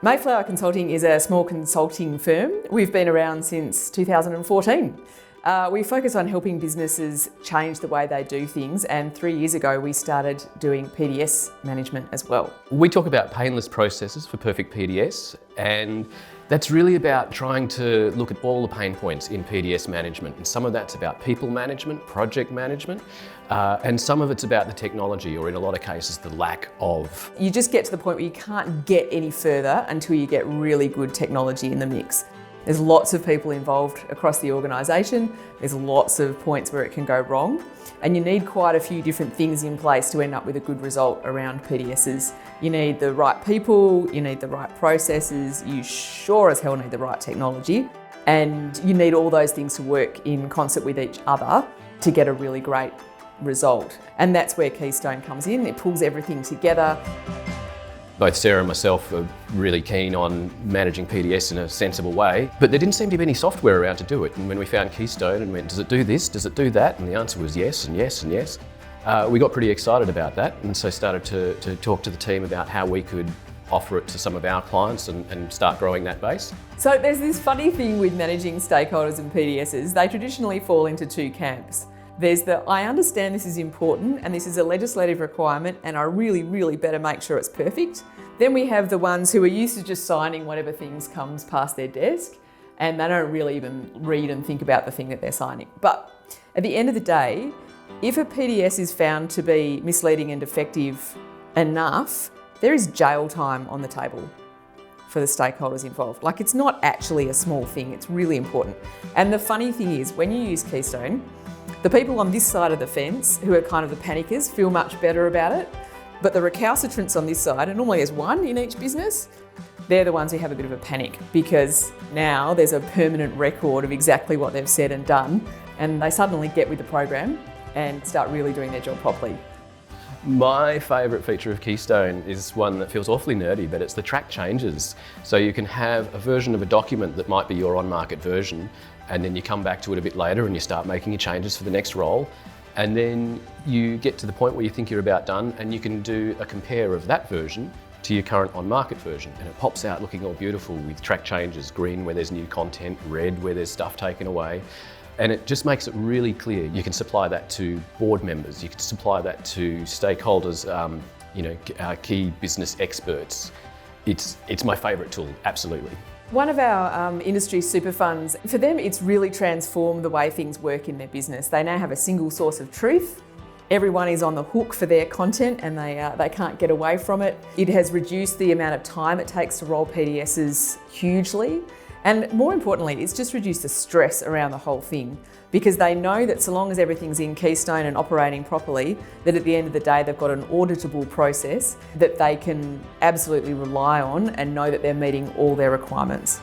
Mayflower Consulting is a small consulting firm. We've been around since 2014. We focus on helping businesses change the way they do things, and 3 years ago we started doing PDS management as well. We talk about painless processes for perfect PDS, and that's really about trying to look at all the pain points in PDS management. And some of that's about people management, project management, and some of it's about the technology, or in a lot of cases, the lack of. You just get to the point where you can't get any further until you get really good technology in the mix. There's lots of people involved across the organisation. There's lots of points where it can go wrong. And you need quite a few different things in place to end up with a good result around PDSs. You need the right people, you need the right processes, you sure as hell need the right technology. And you need all those things to work in concert with each other to get a really great result. And that's where Keystone comes in. It pulls everything together. Both Sarah and myself are really keen on managing PDS in a sensible way, but there didn't seem to be any software around to do it. And when we found Keystone and went, does it do this, does it do that? And the answer was yes and yes and yes. We got pretty excited about that, and so started to talk to the team about how we could offer it to some of our clients and start growing that base. So there's this funny thing with managing stakeholders and PDSs. They traditionally fall into two camps. There's the, I understand this is important and this is a legislative requirement and I really better make sure it's perfect. Then we have the ones who are used to just signing whatever things comes past their desk, and they don't really even read and think about the thing that they're signing. But at the end of the day, if a PDS is found to be misleading and defective enough, there is jail time on the table for the stakeholders involved. Like, it's not actually a small thing, it's really important. And the funny thing is, when you use Keystone, the people on this side of the fence, who are kind of the panickers, feel much better about it. But the recalcitrants on this side, and normally there's one in each business, they're the ones who have a bit of a panic, because now there's a permanent record of exactly what they've said and done, and they suddenly get with the program and start really doing their job properly. My favourite feature of Keystone is one that feels awfully nerdy, but it's the track changes. So you can have a version of a document that might be your on-market version, and then you come back to it a bit later and you start making your changes for the next role. And then you get to the point where you think you're about done, and you can do a compare of that version to your current on-market version. And it pops out looking all beautiful with track changes, green where there's new content, red where there's stuff taken away. And it just makes it really clear. You can supply that to board members, you can supply that to stakeholders, key business experts. It's my favourite tool, absolutely. One of our industry super funds, for them it's really transformed the way things work in their business. They now have a single source of truth. Everyone is on the hook for their content and they can't get away from it. It has reduced the amount of time it takes to roll PDSs hugely. And more importantly, it's just reduced the stress around the whole thing, because they know that so long as everything's in Keystone and operating properly, that at the end of the day, they've got an auditable process that they can absolutely rely on and know that they're meeting all their requirements.